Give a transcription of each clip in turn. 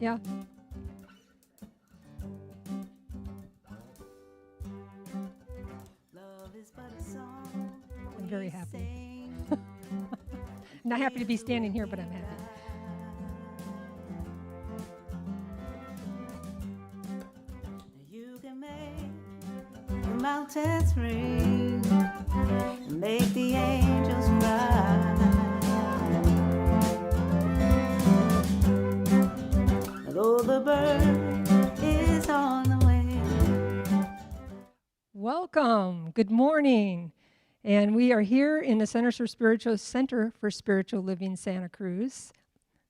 Yeah. I'm very happy. I'm not happy to be standing here, but I'm happy. You can make the mountains ring and make the angels cry. Though the bird is on the way. Welcome. Good morning. And we are here in the Center for Spiritual Living Santa Cruz.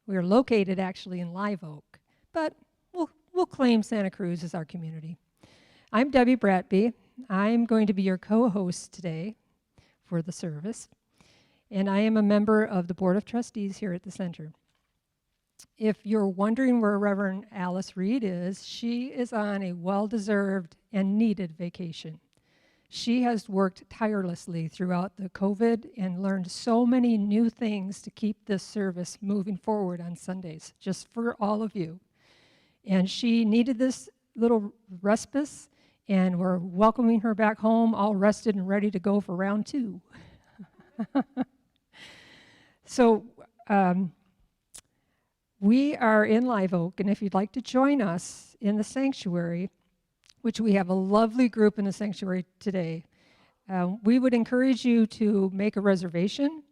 We are located actually in Live Oak, but we'll claim Santa Cruz as our community. I'm Debbie Bratby. I'm going to be your co-host today for the service, and I am a member of the Board of Trustees here at the Center. If you're wondering where Reverend Alice Reed is, she is on a well-deserved and needed vacation. She has worked tirelessly throughout the COVID and learned so many new things to keep this service moving forward on Sundays, just for all of you. And she needed this little respite, and we're welcoming her back home, all rested and ready to go for round 2. So, we are in Live Oak, and if you'd like to join us in the sanctuary, which we have a lovely group in the sanctuary today, we would encourage you to make a reservation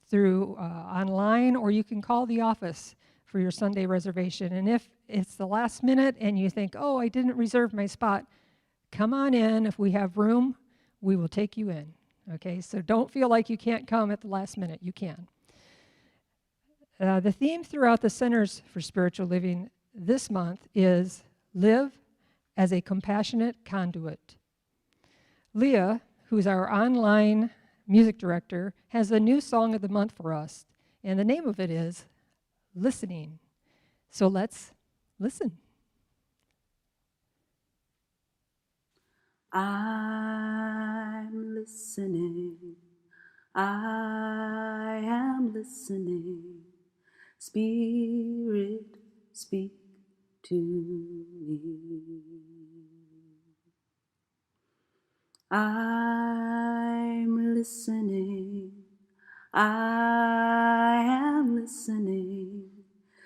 through online, or you can call the office for your Sunday reservation. And if it's the last minute and you think, oh, I didn't reserve my spot, come on in. If we have room, we will take you in. Okay, so don't feel like you can't come at the last minute. You can. The theme throughout the Centers for Spiritual Living this month is Live as a Compassionate Conduit. Lea, who's our online music director, has a new song of the month for us, and the name of it is Listening. So let's listen. I'm listening. I am listening. Spirit, speak to me. I'm listening. I am listening.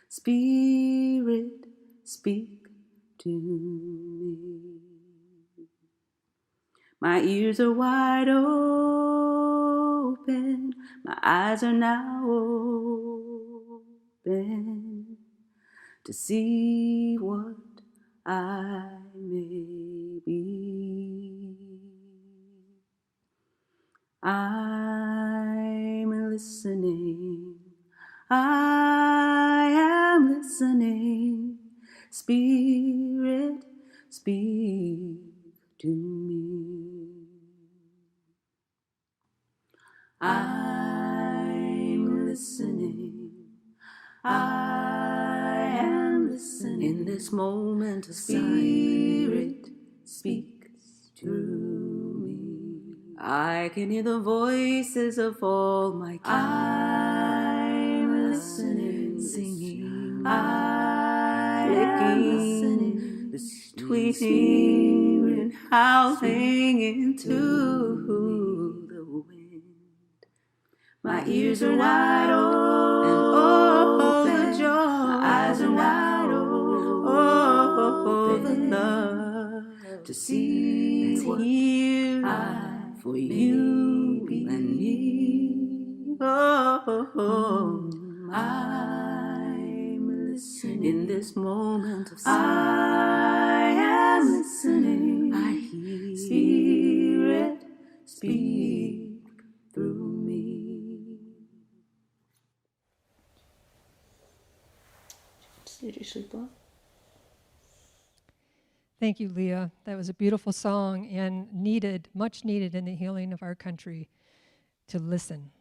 Spirit, speak to me. My ears are wide open. My eyes are now open to see what I may be. I'm listening. I am listening. Spirit, speak to me. I'm listening. I am listening. In this moment of Spirit, speak through me. I can hear the voices of all my kind. I'm listening, singing. I'm listening, the tweeting and howling into the wind. My ears are wide open, and oh, the joy. My eyes are wide open, oh, the love to see and to hear for you and me. Oh, I'm listening in this moment of silence. I am listening. I hear Spirit speak through me. Did you sleep well? Thank you, Lea. That was a beautiful song and needed, much needed in the healing of our country to listen.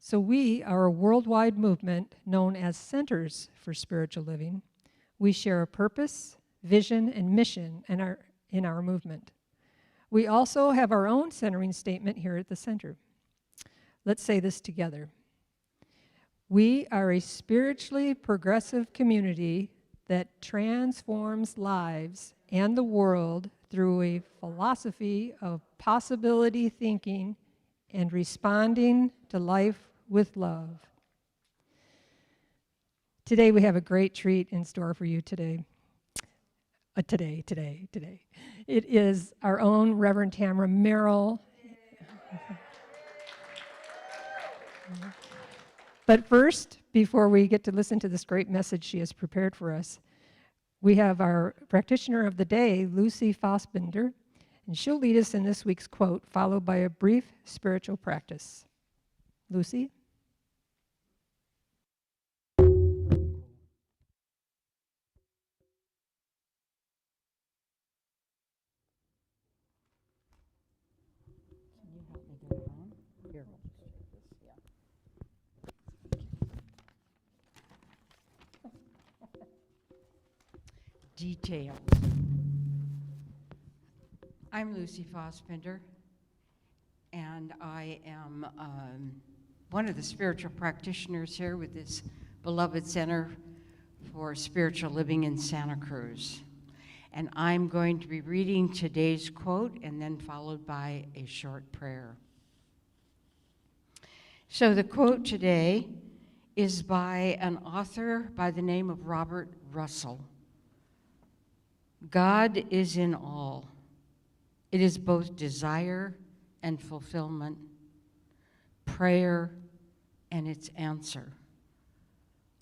So we are a worldwide movement known as Centers for Spiritual Living. We share a purpose, vision, and mission in our movement. We also have our own centering statement here at the center. Let's say this together. We are a spiritually progressive community that transforms lives and the world through a philosophy of possibility thinking and responding to life with love. Today we have a great treat in store for you today. Today. It is our own Reverend Tamara Merrill. But first, before we get to listen to this great message she has prepared for us, we have our practitioner of the day, Lucy Fossbender, and she'll lead us in this week's quote, followed by a brief spiritual practice. Lucy? Can you help me get it on? Here, we'll just take this, yeah. Details. I'm Lucy Fossbender, and I am one of the spiritual practitioners here with this beloved Center for Spiritual Living in Santa Cruz. And I'm going to be reading today's quote and then followed by a short prayer. So the quote today is by an author by the name of Robert Russell. God is in all. It is both desire and fulfillment, prayer and its answer,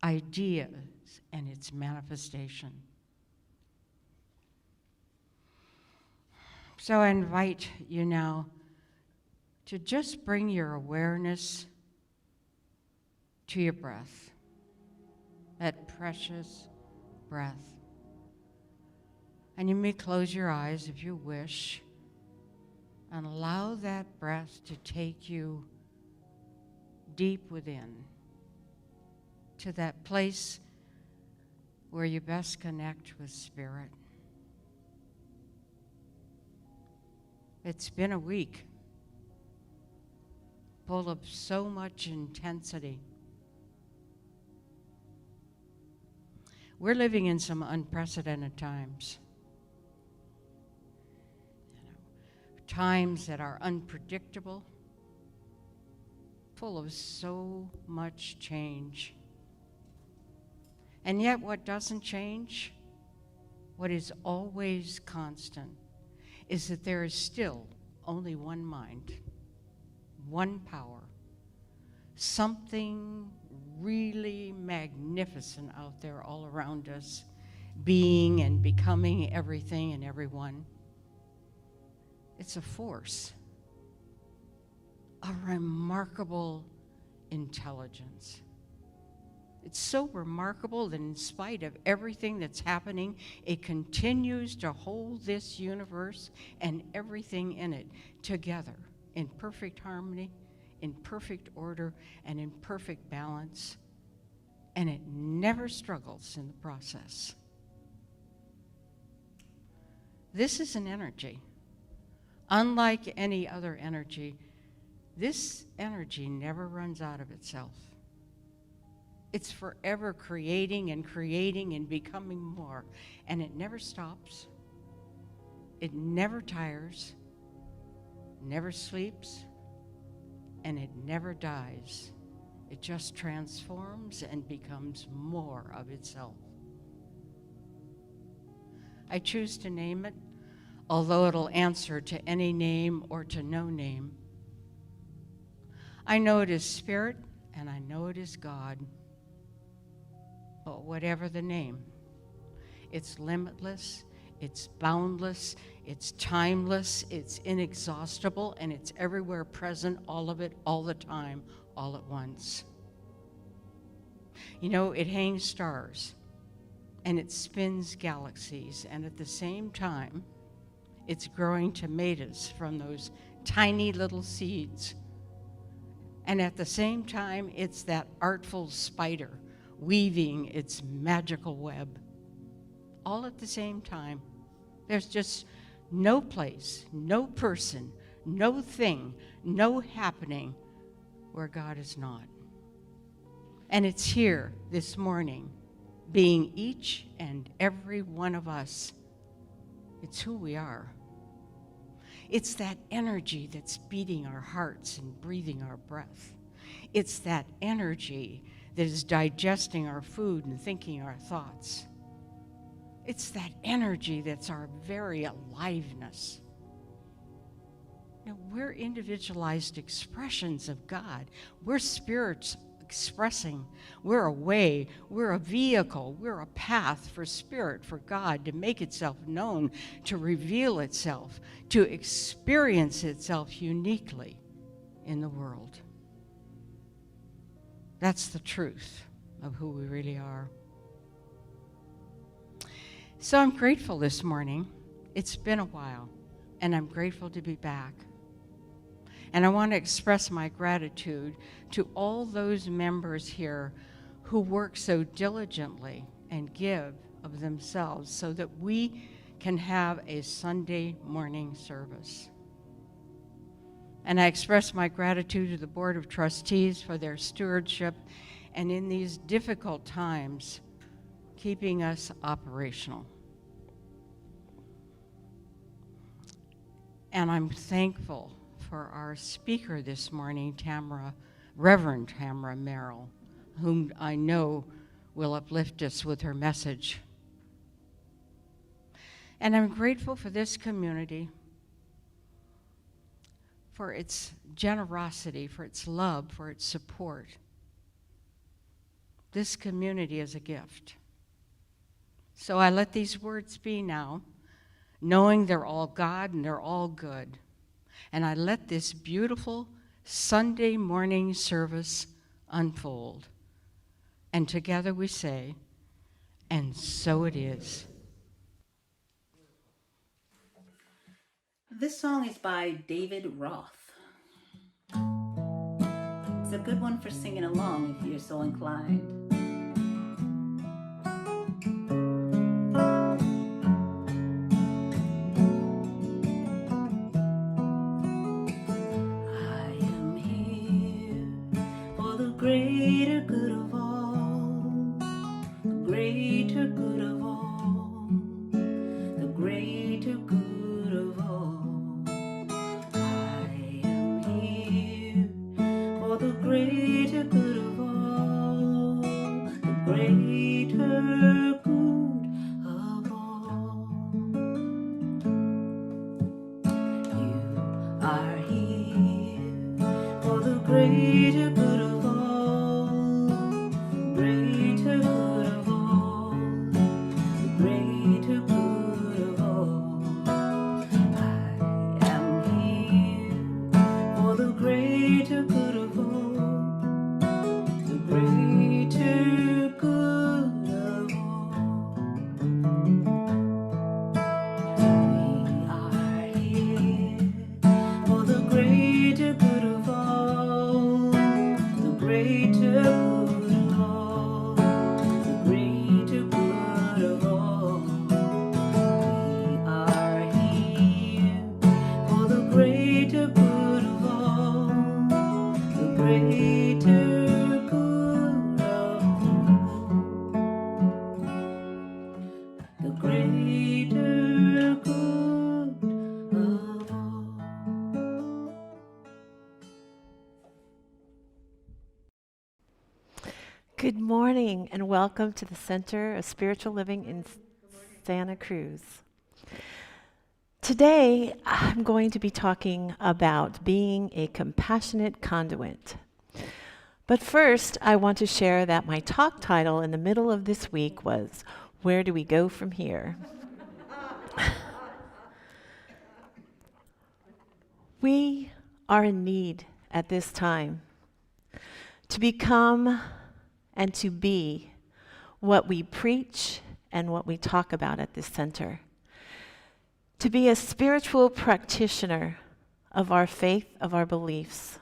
ideas and its manifestation. So I invite you now to just bring your awareness to your breath, that precious breath. And you may close your eyes if you wish and allow that breath to take you deep within to that place where you best connect with Spirit. It's been a week full of so much intensity. We're living in some unprecedented times. Times that are unpredictable, full of so much change. And yet what doesn't change, what is always constant, is that there is still only one mind, one power, something really magnificent out there all around us, being and becoming everything and everyone. It's a force, a remarkable intelligence. It's so remarkable that in spite of everything that's happening, it continues to hold this universe and everything in it together in perfect harmony, in perfect order, and in perfect balance. And it never struggles in the process. This is an energy. Unlike any other energy, this energy never runs out of itself. It's forever creating and becoming more. And it never stops. It never tires, never sleeps, and it never dies. It just transforms and becomes more of itself. I choose to name it, although it'll answer to any name or to no name. I know it is Spirit, and I know it is God. But whatever the name, it's limitless, it's boundless, it's timeless, it's inexhaustible, and it's everywhere present, all of it, all the time, all at once. You know, it hangs stars, and it spins galaxies, and at the same time, it's growing tomatoes from those tiny little seeds. And at the same time, it's that artful spider weaving its magical web. All at the same time. There's just no place, no person, no thing, no happening where God is not. And it's here this morning, being each and every one of us. It's who we are. It's that energy that's beating our hearts and breathing our breath. It's that energy that is digesting our food and thinking our thoughts. It's that energy that's our very aliveness. You know, we're individualized expressions of God. We're spirits expressing. We're a way, we're a vehicle, we're a path for spirit, for God to make itself known, to reveal itself, to experience itself uniquely in the world. That's the truth of who we really are. So I'm grateful this morning. It's been a while, and I'm grateful to be back. And I want to express my gratitude to all those members here who work so diligently and give of themselves so that we can have a Sunday morning service. And I express my gratitude to the Board of Trustees for their stewardship and in these difficult times, keeping us operational. And I'm thankful for our speaker this morning, Reverend Tamara Merrill, whom I know will uplift us with her message. And I'm grateful for this community, for its generosity, for its love, for its support. This community is a gift. So I let these words be now, knowing they're all God and they're all good. And I let this beautiful Sunday morning service unfold. And together we say, and so it is. This song is by David Roth. It's a good one for singing along if you're so inclined. I am here for the greater good of all, the greater good of all, the greater good of all. I am here for the greater good of all, the greater good of all. You are here for the greater good of all, greater good of all, the greater good of all. I am here for the greater good of all, the greater good of all. We are here for the greater good of all, the greater good of all, the greater good of all. We are here for the greater good of all, the greater good of all, the greater good of all. Good morning and welcome to the Center of Spiritual Living in Santa Cruz. Today, I'm going to be talking about being a compassionate conduit. But first, I want to share that my talk title in the middle of this week was, Where Do We Go From Here? We are in need at this time to become and to be what we preach and what we talk about at this center. To be a spiritual practitioner of our faith, of our beliefs.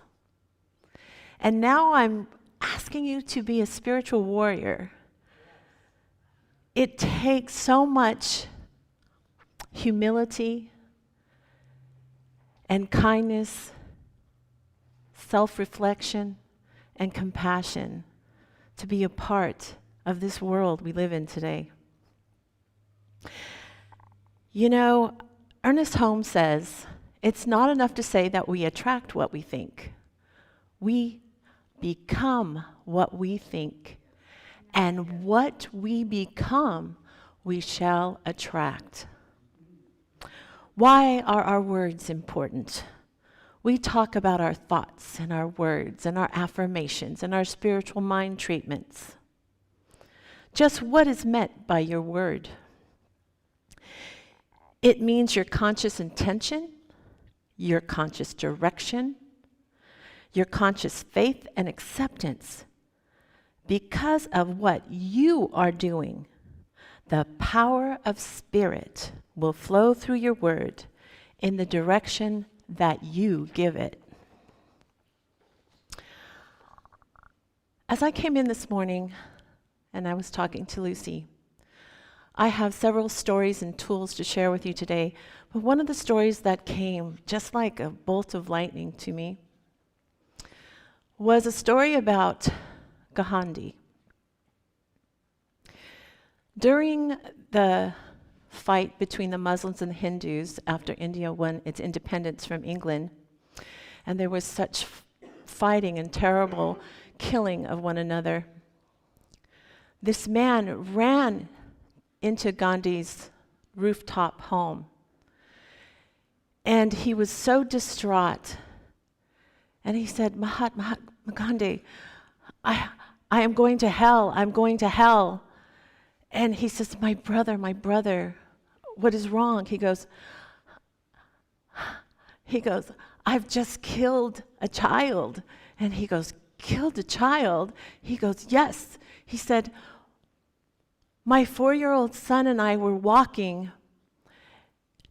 And now I'm asking you to be a spiritual warrior. It takes so much humility and kindness, self-reflection and compassion to be a part of this world we live in today. You know, Ernest Holmes says, it's not enough to say that we attract what we think. We become what we think. And what we become, we shall attract. Why are our words important? We talk about our thoughts and our words and our affirmations and our spiritual mind treatments. Just what is meant by your word? It means your conscious intention, your conscious direction, your conscious faith and acceptance. Because of what you are doing, the power of spirit will flow through your word in the direction that you give it. As I came in this morning and I was talking to Lucy, I have several stories and tools to share with you today, but one of the stories that came just like a bolt of lightning to me was a story about Gandhi. During the fight between the Muslims and the Hindus after India won its independence from England, and there was such fighting and terrible killing of one another, this man ran into Gandhi's rooftop home. And he was so distraught. And he said, Mahatma Gandhi, I am going to hell. I'm going to hell. And he says, my brother, what is wrong? He goes, I've just killed a child. And he goes, killed a child? He goes, yes. He said, my 4-year-old son and I were walking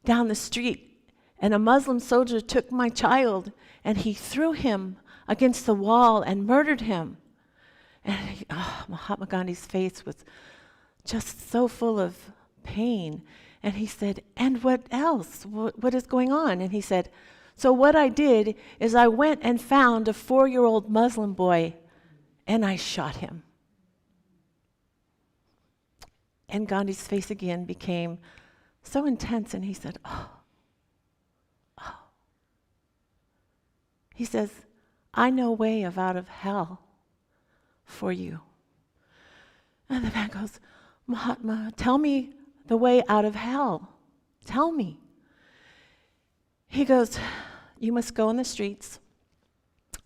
down the street, and a Muslim soldier took my child, and he threw him against the wall and murdered him. And Mahatma Gandhi's face was just so full of pain. And he said, and what else? What is going on? And he said, so what I did is I went and found a 4-year-old Muslim boy, and I shot him. And Gandhi's face again became so intense, and he said, oh. He says, I know a way out of hell for you. And the man goes, Mahatma, tell me the way out of hell. Tell me. He goes, you must go in the streets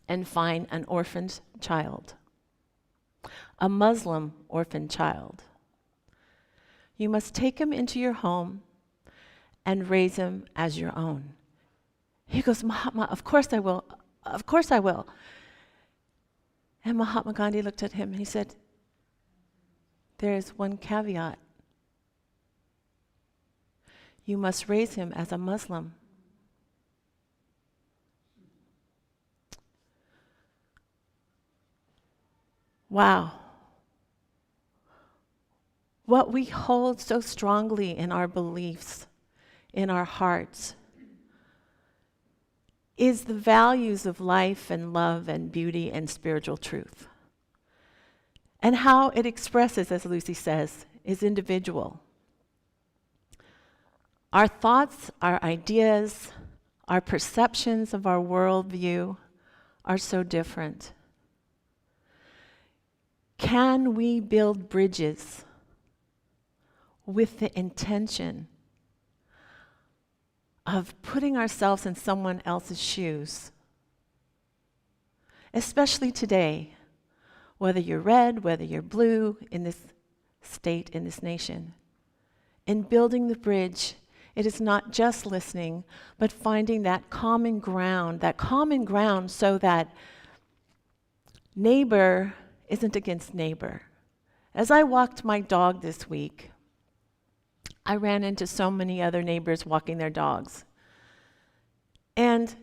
and find an orphaned child, a Muslim orphaned child. You must take him into your home and raise him as your own. He goes, Mahatma, of course I will. Of course I will. And Mahatma Gandhi looked at him and he said, there is one caveat. You must raise him as a Muslim. Wow. What we hold so strongly in our beliefs, in our hearts, is the values of life and love and beauty and spiritual truth. And how it expresses, as Lucy says, is individual. Our thoughts, our ideas, our perceptions of our worldview are so different. Can we build bridges with the intention of putting ourselves in someone else's shoes? Especially today, whether you're red, whether you're blue in this state, in this nation. In building the bridge, it is not just listening, but finding that common ground so that neighbor isn't against neighbor. As I walked my dog this week, I ran into so many other neighbors walking their dogs. And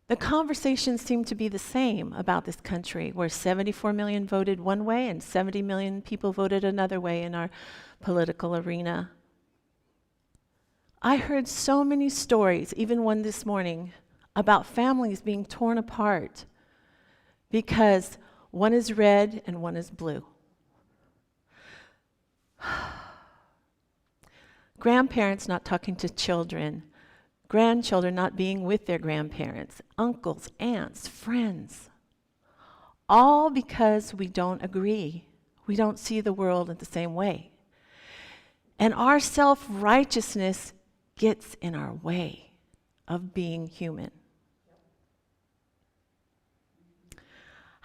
the conversations seem to be the same about this country, where 74 million voted one way and 70 million people voted another way in our political arena. I heard so many stories, even one this morning, about families being torn apart because One is red and one is blue. Grandparents not talking to children, grandchildren not being with their grandparents, uncles, aunts, friends. All because we don't agree. We don't see the world in the same way. And our self-righteousness gets in our way of being human.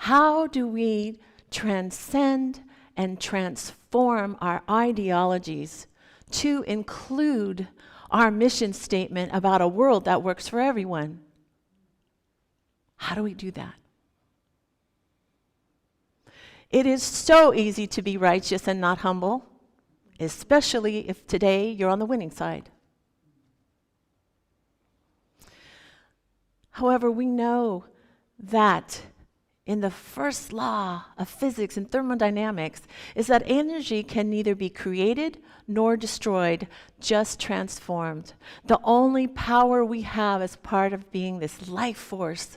How do we transcend and transform our ideologies to include our mission statement about a world that works for everyone? How do we do that? It is so easy to be righteous and not humble, especially if today you're on the winning side. However, we know that in the first law of physics and thermodynamics is that energy can neither be created nor destroyed, just transformed. The only power we have as part of being this life force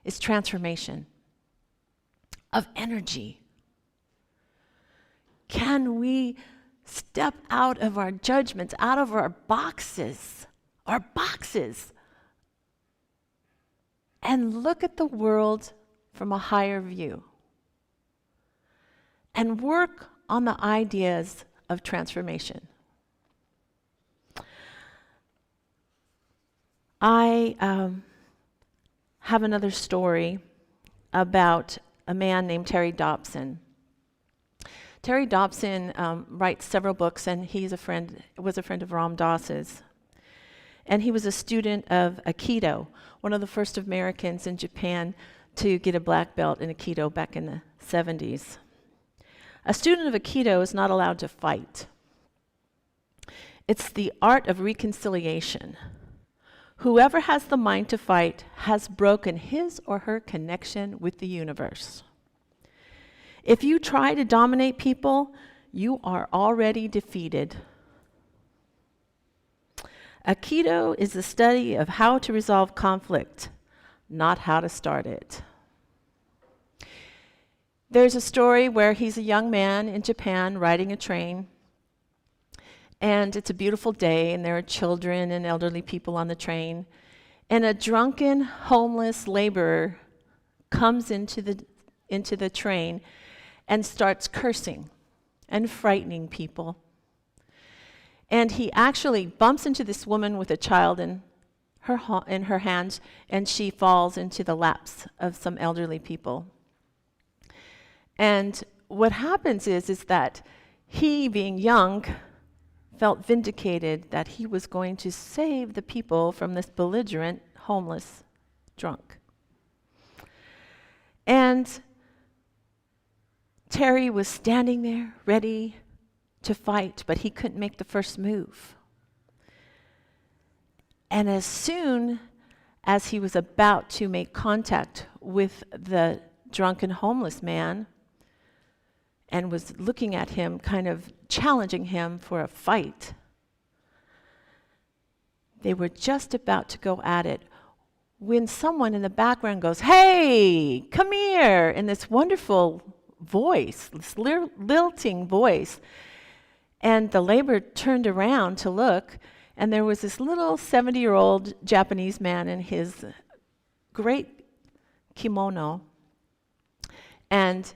is transformation of energy. Can we step out of our judgments, out of our boxes, and look at the world from a higher view and work on the ideas of transformation? I have another story about a man named Terry Dobson. Terry Dobson writes several books, and was a friend of Ram Dass's. And he was a student of Aikido, one of the first Americans in Japan to get a black belt in Aikido back in the 70s. A student of Aikido is not allowed to fight. It's the art of reconciliation. Whoever has the mind to fight has broken his or her connection with the universe. If you try to dominate people, you are already defeated. Aikido is the study of how to resolve conflict, not how to start it. There's a story where he's a young man in Japan riding a train, and it's a beautiful day, and there are children and elderly people on the train, and a drunken, homeless laborer comes into the train and starts cursing and frightening people. And he actually bumps into this woman with a child in her hands, and she falls into the laps of some elderly people. And what happens is that he, being young, felt vindicated that he was going to save the people from this belligerent, homeless drunk. And Terry was standing there, ready to fight, but he couldn't make the first move. And as soon as he was about to make contact with the drunken homeless man and was looking at him, kind of challenging him for a fight, they were just about to go at it when someone in the background goes, "Hey, come here," in this wonderful voice, this lilting voice. And the laborer turned around to look, and there was this little 70-year-old Japanese man in his great kimono. And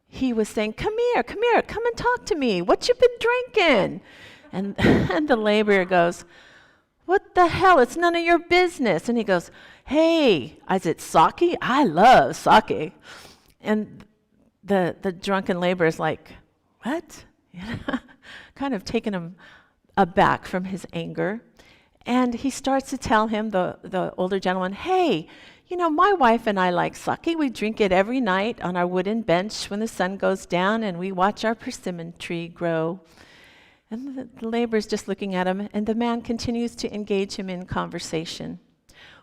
he was saying, come here, come and talk to me. What you been drinking? And the laborer goes, "What the hell? It's none of your business." And he goes, "Hey, is it sake? I love sake." And the drunken laborer is like, "What?" Kind of taken him aback from his anger. And he starts to tell him, the older gentleman, "Hey, you know, my wife and I like sake. We drink it every night on our wooden bench when the sun goes down, and we watch our persimmon tree grow." And the laborer's just looking at him, and the man continues to engage him in conversation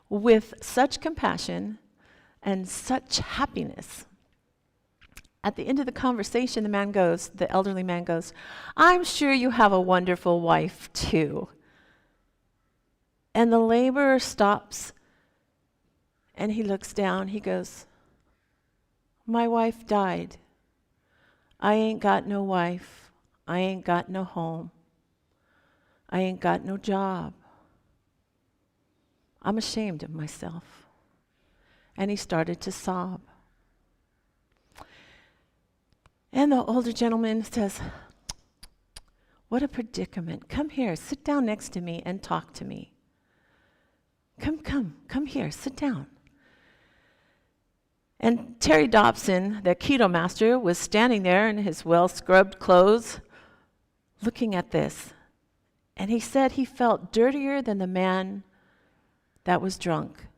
with such compassion and such happiness. At the end of the conversation, the elderly man goes, "I'm sure you have a wonderful wife too." And the laborer stops, and he looks down. He goes, My wife died. I ain't got no wife. I ain't got no home. I ain't got no job. I'm ashamed of myself. And he started to sob. And the older gentleman says, what a predicament. Come here, sit down next to me and talk to me. Come here, sit down. And Terry Dobson, the keto master, was standing there in his well-scrubbed clothes, looking at this. And he said he felt dirtier than the man that was drunk.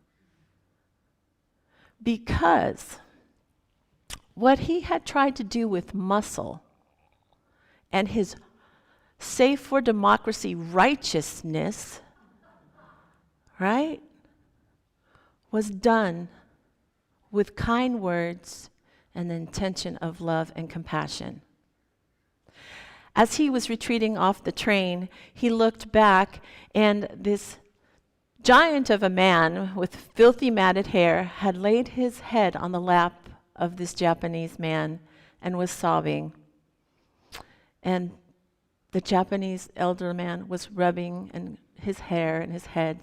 Because what he had tried to do with muscle and his safe for democracy righteousness, right, was done with kind words and the intention of love and compassion. As he was retreating off the train, he looked back, and this giant of a man with filthy matted hair had laid his head on the lap of this Japanese man and was sobbing. And the Japanese elder man was rubbing his hair and his head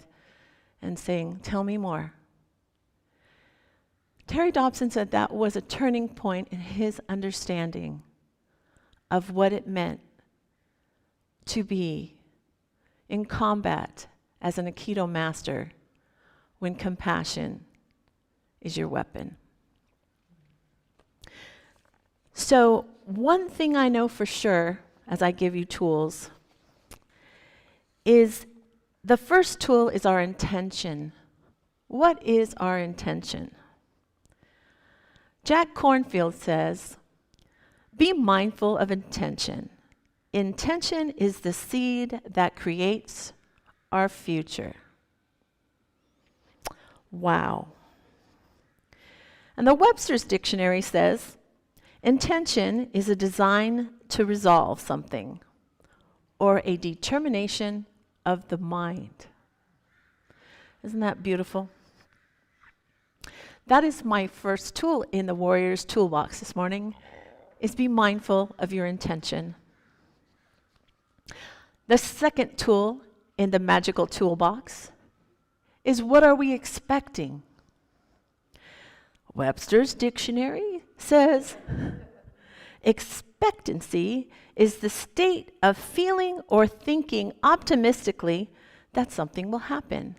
and saying, "Tell me more." Terry Dobson said that was a turning point in his understanding of what it meant to be in combat as an Aikido master when compassion is your weapon. So one thing I know for sure, as I give you tools, is the first tool is our intention. What is our intention? Jack Kornfield says, be mindful of intention. Intention is the seed that creates our future. Wow. And the Webster's Dictionary says, intention is a design to resolve something or a determination of the mind. Isn't that beautiful? That is my first tool in the Warrior's Toolbox this morning, is be mindful of your intention. The second tool in the magical toolbox is, what are we expecting? Webster's Dictionary says, expectancy is the state of feeling or thinking optimistically that something will happen.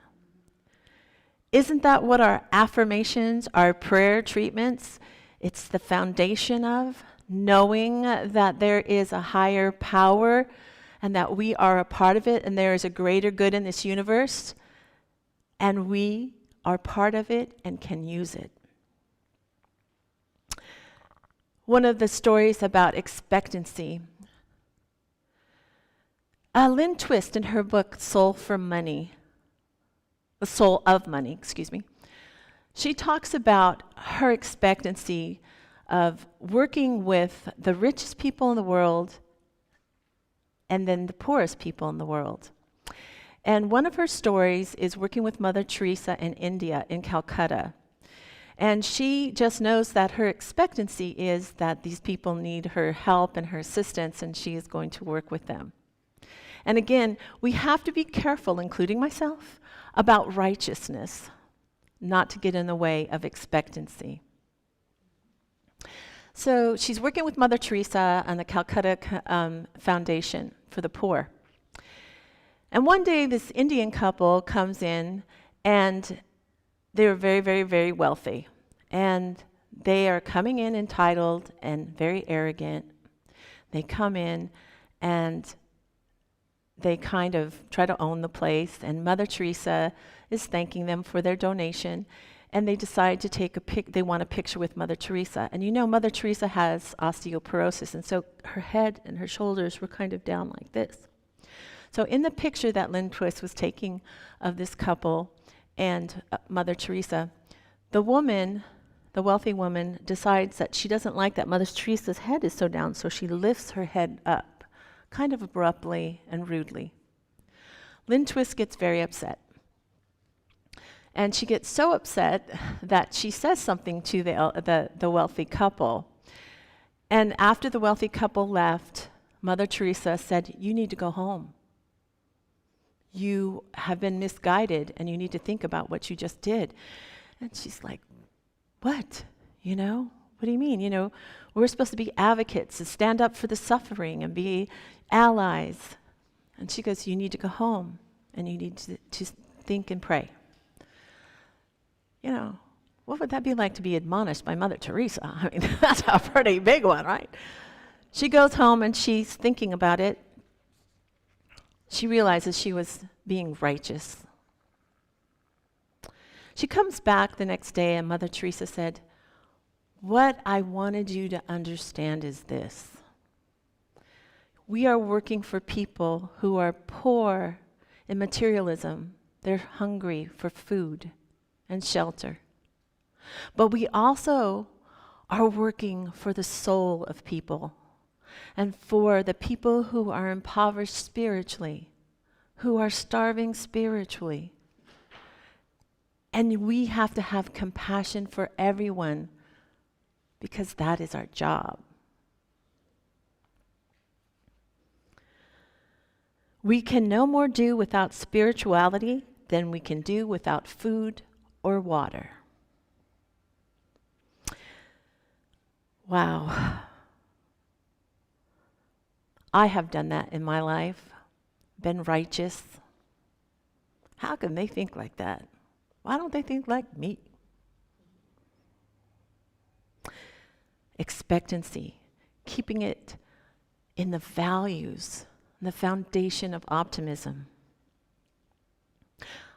Isn't that what our affirmations, our prayer treatments, it's the foundation of? Knowing that there is a higher power and that we are a part of it and there is a greater good in this universe and we are part of it and can use it. One of the stories about expectancy, Lynn Twist in her book Soul of Money, she talks about her expectancy of working with the richest people in the world and then the poorest people in the world. And one of her stories is working with Mother Teresa in India, in Calcutta. And she just knows that her expectancy is that these people need her help and her assistance, and she is going to work with them. And again, we have to be careful, including myself, about righteousness, not to get in the way of expectancy. So she's working with Mother Teresa and the Calcutta Foundation for the Poor. And one day this Indian couple comes in, and they're very, very, very wealthy. And they are coming in entitled and very arrogant. They come in and they kind of try to own the place, and Mother Teresa is thanking them for their donation, and they decide to take they want a picture with Mother Teresa. And you know, Mother Teresa has osteoporosis, and so her head and her shoulders were kind of down like this. So in the picture that Lynn Twist was taking of this couple and Mother Teresa, the woman, the wealthy woman, decides that she doesn't like that Mother Teresa's head is so down, so she lifts her head up, kind of abruptly and rudely. Lynn Twist gets very upset. And she gets so upset that she says something to the wealthy couple. And after the wealthy couple left, Mother Teresa said, "You need to go home. You have been misguided, and you need to think about what you just did." And she's like, "What? What do you mean? We're supposed to be advocates and stand up for the suffering and be allies." And she goes, "You need to go home, and you need to think and pray." What would that be like to be admonished by Mother Teresa? I mean, that's a pretty big one, right? She goes home and she's thinking about it. She realizes she was being righteous. She comes back the next day and Mother Teresa said, "What I wanted you to understand is this. We are working for people who are poor in materialism. They're hungry for food and shelter. But we also are working for the soul of people and for the people who are impoverished spiritually, who are starving spiritually. And we have to have compassion for everyone because that is our job." We can no more do without spirituality than we can do without food or water. Wow. I have done that in my life, been righteous. How can they think like that? Why don't they think like me? Expectancy, keeping it in the values, the foundation of optimism.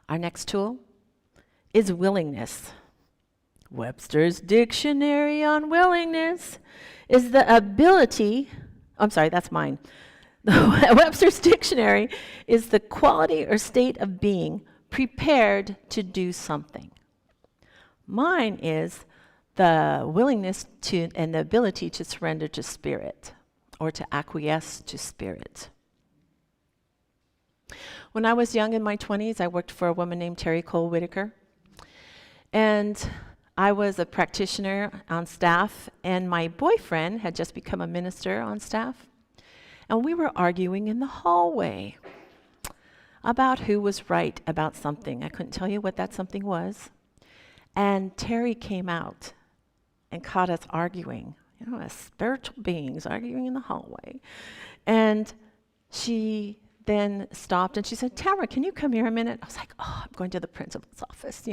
Our next tool is willingness. Webster's Dictionary on willingness is the ability, that's mine. Webster's Dictionary is the quality or state of being prepared to do something. Mine is the willingness to and the ability to surrender to spirit or to acquiesce to spirit. When I was young in my 20s, I worked for a woman named Terry Cole Whitaker. And I was a practitioner on staff, and my boyfriend had just become a minister on staff. And we were arguing in the hallway about who was right about something. I couldn't tell you what that something was. And Terry came out and caught us arguing, as spiritual beings arguing in the hallway. And she then stopped and she said, "Tamara, can you come here a minute?" I was like, I'm going to the principal's office,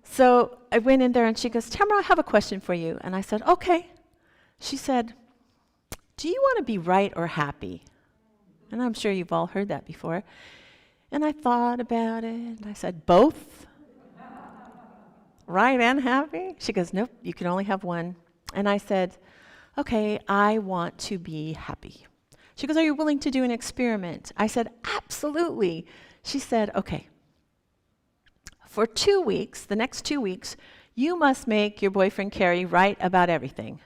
So I went in there and she goes, "Tamara, I have a question for you." And I said, "Okay." She said, "Do you want to be right or happy?" And I'm sure you've all heard that before. And I thought about it and I said, "Both? Right and happy?" She goes, "Nope, you can only have one." And I said, "Okay, I want to be happy." She goes, "Are you willing to do an experiment?" I said, "Absolutely." She said, "Okay. For 2 weeks, the next 2 weeks, you must make your boyfriend Carrie right about everything."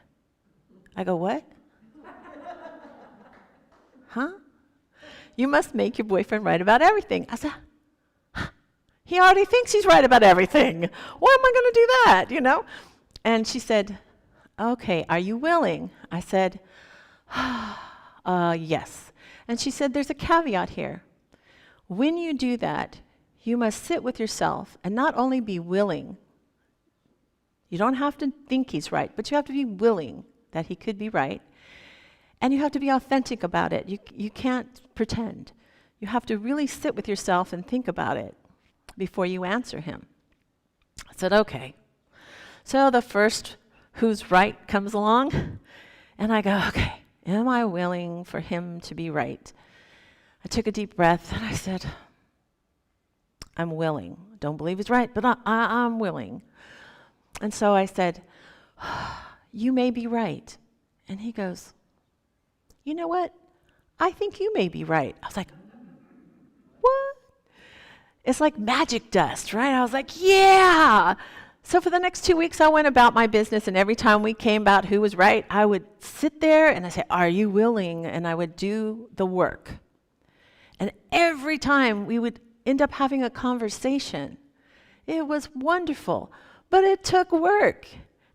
I go, "What?" "Huh? You must make your boyfriend right about everything." I said, "He already thinks he's right about everything. Why am I going to do that, And she said, "Okay, are you willing?" I said, "Yes." And she said, "There's a caveat here. When you do that, you must sit with yourself and not only be willing. You don't have to think he's right, but you have to be willing that he could be right. And you have to be authentic about it. You can't pretend. You have to really sit with yourself and think about it before you answer him." I said, "Okay." So the first who's right comes along, and I go, "Okay, am I willing for him to be right?" I took a deep breath and I said, "I'm willing. Don't believe he's right, but I'm willing." And so I said, "You may be right." And he goes, "You know what? I think you may be right." I was like, "What?" It's like magic dust, right? I was like, "Yeah." So for the next 2 weeks, I went about my business, and every time we came about who was right, I would sit there and I say, "Are you willing?" And I would do the work. And every time we would end up having a conversation. It was wonderful, but it took work.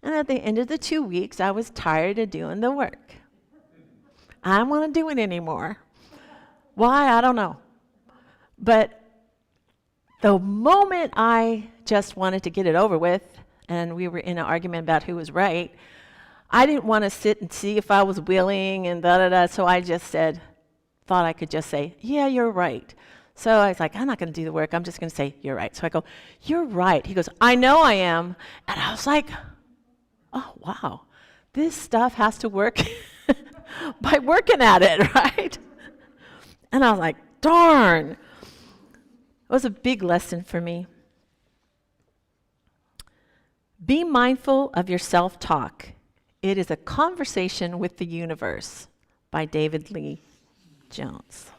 And at the end of the 2 weeks, I was tired of doing the work. I don't want to do it anymore. Why? I don't know. But the moment I just wanted to get it over with, and we were in an argument about who was right, I didn't want to sit and see if I was willing and da-da-da, so I just thought I could just say, yeah, you're right. So I was like, I'm not going to do the work. I'm just going to say, you're right. So I go, you're right. He goes, I know I am. And I was like, oh, wow. This stuff has to work by working at it, right? And I was like, darn. It was a big lesson for me. Be mindful of your self-talk. It is a conversation with the universe by David Lee Jones.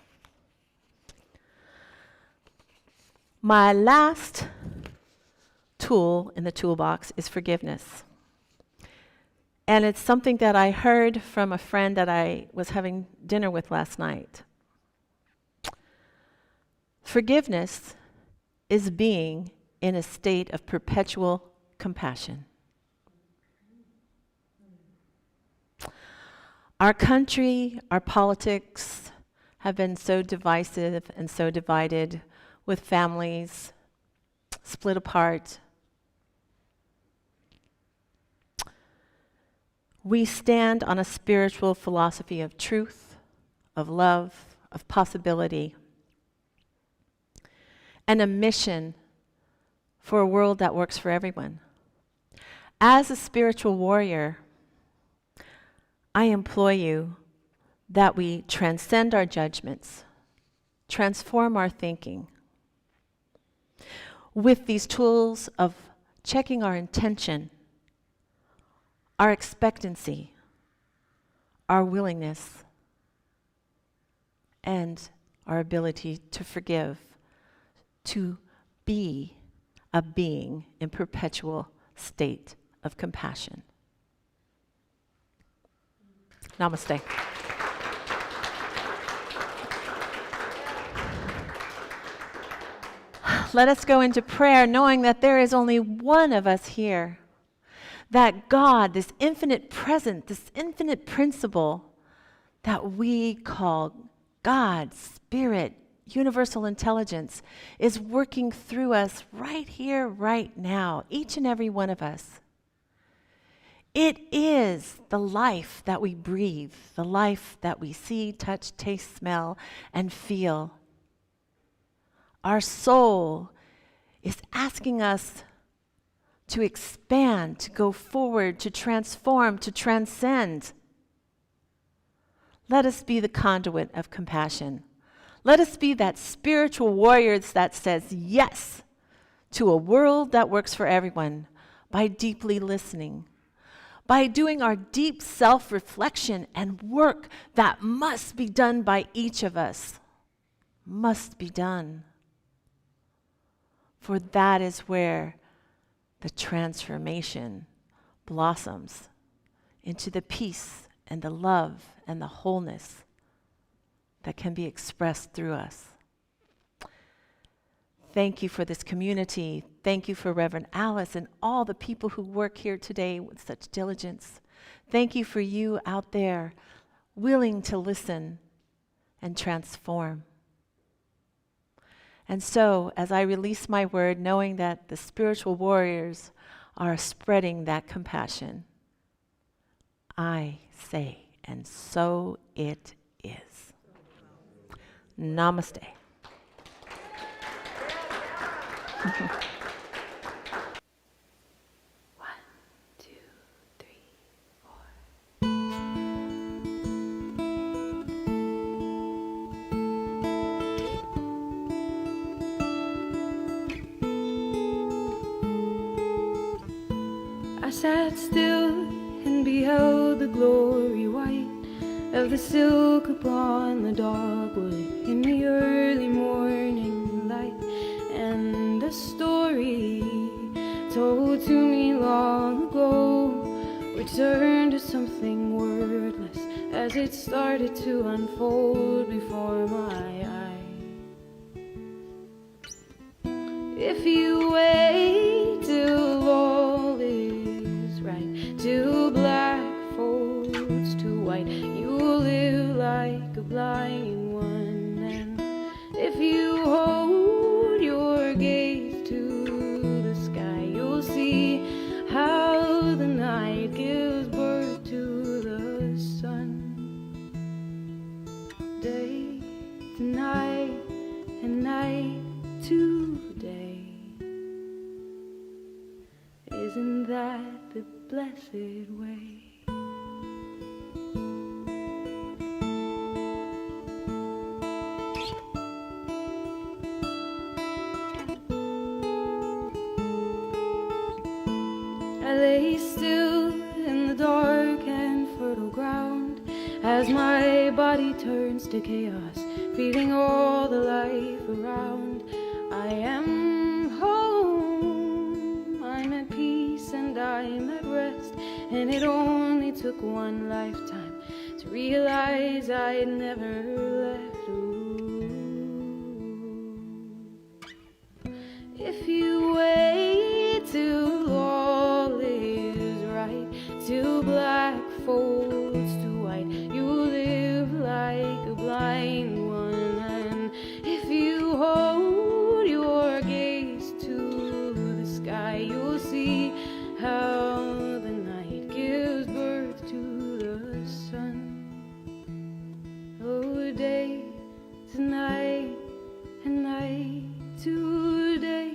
My last tool in the toolbox is forgiveness. And it's something that I heard from a friend that I was having dinner with last night. Forgiveness is being in a state of perpetual compassion. Our country, our politics have been so divisive and so divided, with families split apart. We stand on a spiritual philosophy of truth, of love, of possibility, and a mission for a world that works for everyone. As a spiritual warrior, I implore you that we transcend our judgments, transform our thinking with these tools of checking our intention, our expectancy, our willingness, and our ability to forgive, to be a being in perpetual state of compassion. Namaste. Let us go into prayer knowing that there is only one of us here. That God, this infinite present, this infinite principle that we call God, Spirit, universal intelligence, is working through us right here, right now, each and every one of us. It is the life that we breathe, the life that we see, touch, taste, smell, and feel. Our soul is asking us to expand, to go forward, to transform, to transcend. Let us be the conduit of compassion. Let us be that spiritual warrior that says yes to a world that works for everyone by deeply listening, by doing our deep self-reflection and work that must be done by each of us. Must be done. For that is where the transformation blossoms into the peace and the love and the wholeness that can be expressed through us. Thank you for this community. Thank you for Reverend Alice and all the people who work here today with such diligence. Thank you for you out there willing to listen and transform. And so, as I release my word, knowing that the spiritual warriors are spreading that compassion, I say, and so it is. Namaste. I sat still and beheld the glory white of the silk upon the dogwood in the early morning light, and a story told to me long ago returned to something wordless as it started to unfold before my eyes. If you wait Isn't that the blessed way? I lay still in the dark and fertile ground as my body turns to chaos, feeling all the life around. I am home, I'm at peace and I'm at rest, and it only took one lifetime to realize I'd never left. Ooh. If you wait till all is right, till black folds to white, you live like a blind one. And if you hold your gaze to the sky, you'll see how the night gives birth to the sun. Oh, day to night and night to day.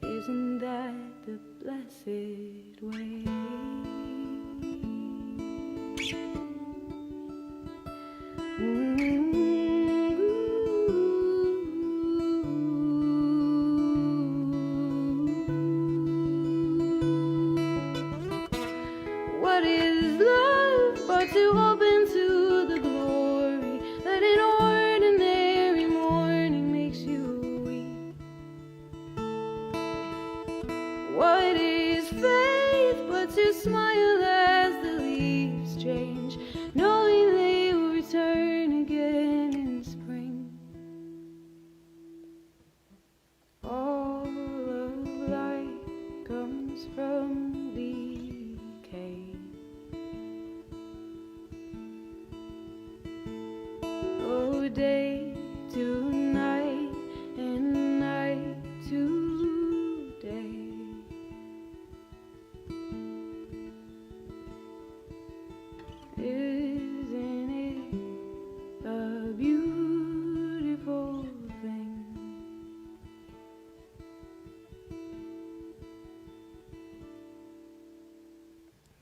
Isn't that the blessed way? What is love but to open to the glory that an ordinary morning makes you weep? What is faith but to smile as the leaves change, knowing they will return again in spring? All of life comes from decay. Oh, day to night and night to day. Isn't it a beautiful thing?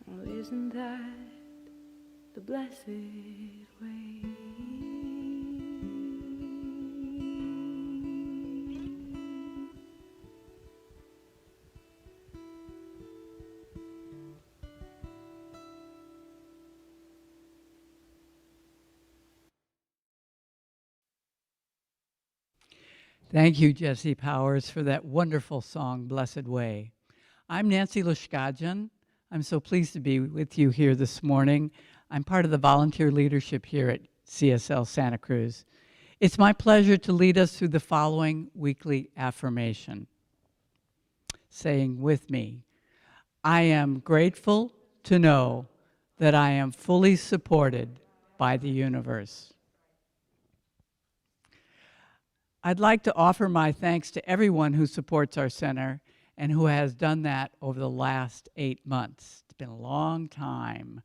Oh, isn't that the blessed way? Thank you, Jesse Powers, for that wonderful song, Blessed Way. I'm Nancy Lushkajan. I'm so pleased to be with you here this morning. I'm part of the volunteer leadership here at CSL Santa Cruz. It's my pleasure to lead us through the following weekly affirmation. Saying with me, I am grateful to know that I am fully supported by the universe. I'd like to offer my thanks to everyone who supports our center and who has done that over the last 8 months. It's been a long time.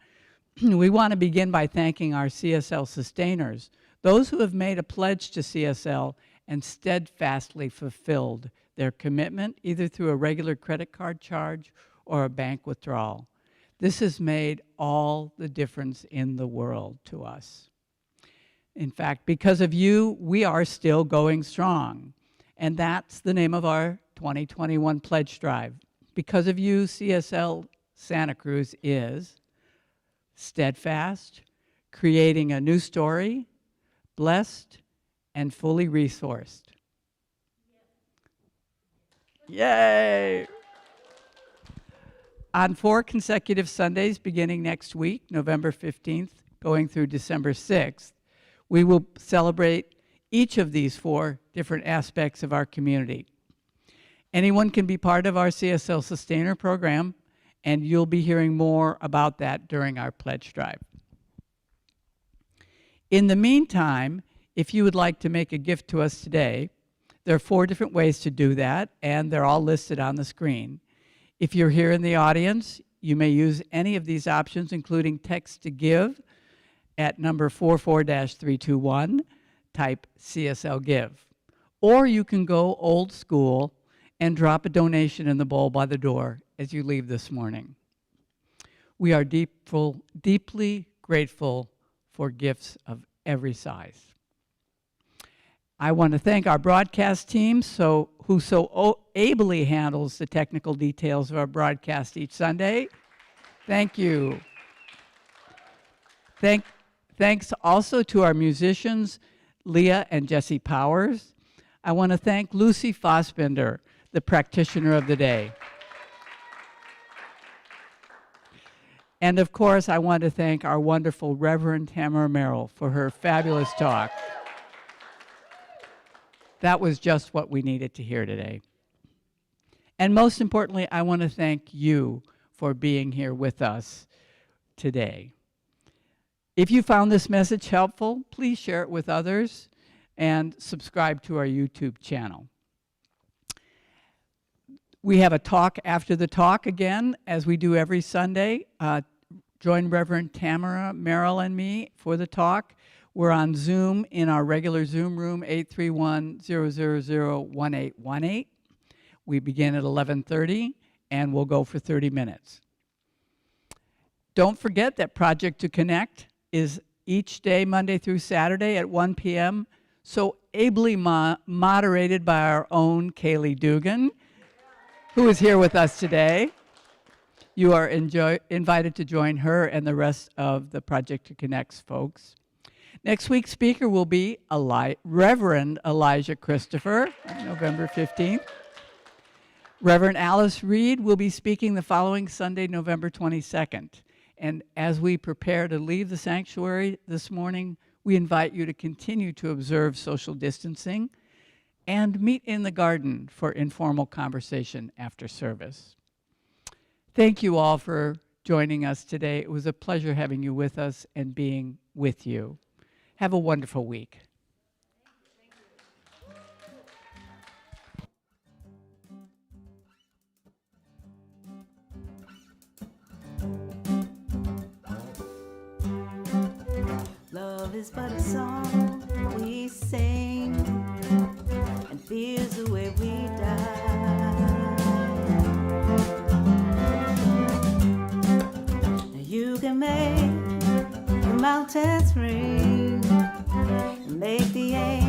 We want to begin by thanking our CSL sustainers, those who have made a pledge to CSL and steadfastly fulfilled their commitment either through a regular credit card charge or a bank withdrawal. This has made all the difference in the world to us. In fact, because of you, we are still going strong. And that's the name of our 2021 pledge drive. Because of you, CSL Santa Cruz is steadfast, creating a new story, blessed, and fully resourced. Yay! On 4 consecutive Sundays beginning next week, November 15th, going through December 6th, we will celebrate each of these 4 different aspects of our community. Anyone can be part of our CSL Sustainer program, and you'll be hearing more about that during our pledge drive. In the meantime, if you would like to make a gift to us today, there are 4 different ways to do that, and they're all listed on the screen. If you're here in the audience, you may use any of these options, including text to give at number 44-321, type CSL Give. Or you can go old school and drop a donation in the bowl by the door as you leave this morning. We are deeply grateful for gifts of every size. I want to thank our broadcast team who so ably handles the technical details of our broadcast each Sunday. Thank you. Thanks also to our musicians, Lea and Jesse Powers. I want to thank Lucy Fossbender, the practitioner of the day. And of course, I want to thank our wonderful Reverend Tamara Merrill for her fabulous talk. That was just what we needed to hear today. And most importantly, I want to thank you for being here with us today. If you found this message helpful, please share it with others and subscribe to our YouTube channel. We have a talk after the talk again, as we do every Sunday. Join Reverend Tamara Merrill and me for the talk. We're on Zoom in our regular Zoom room, 831-000-1818. We begin at 11:30, and we'll go for 30 minutes. Don't forget that Project to Connect is each day, Monday through Saturday at 1 p.m., so ably moderated by our own Kaylee Dugan, who is here with us today. You are invited to join her and the rest of the Project to Connect's folks. Next week's speaker will be Reverend Elijah Christopher, November 15th. Reverend Alice Reed will be speaking the following Sunday, November 22nd. And as we prepare to leave the sanctuary this morning, we invite you to continue to observe social distancing and meet in the garden for informal conversation after service. Thank you all for joining us today. It was a pleasure having you with us and being with you. Have a wonderful week. Love is but a song we sing, and fear's the way we die. Now you can make the mountains ring, and make the angels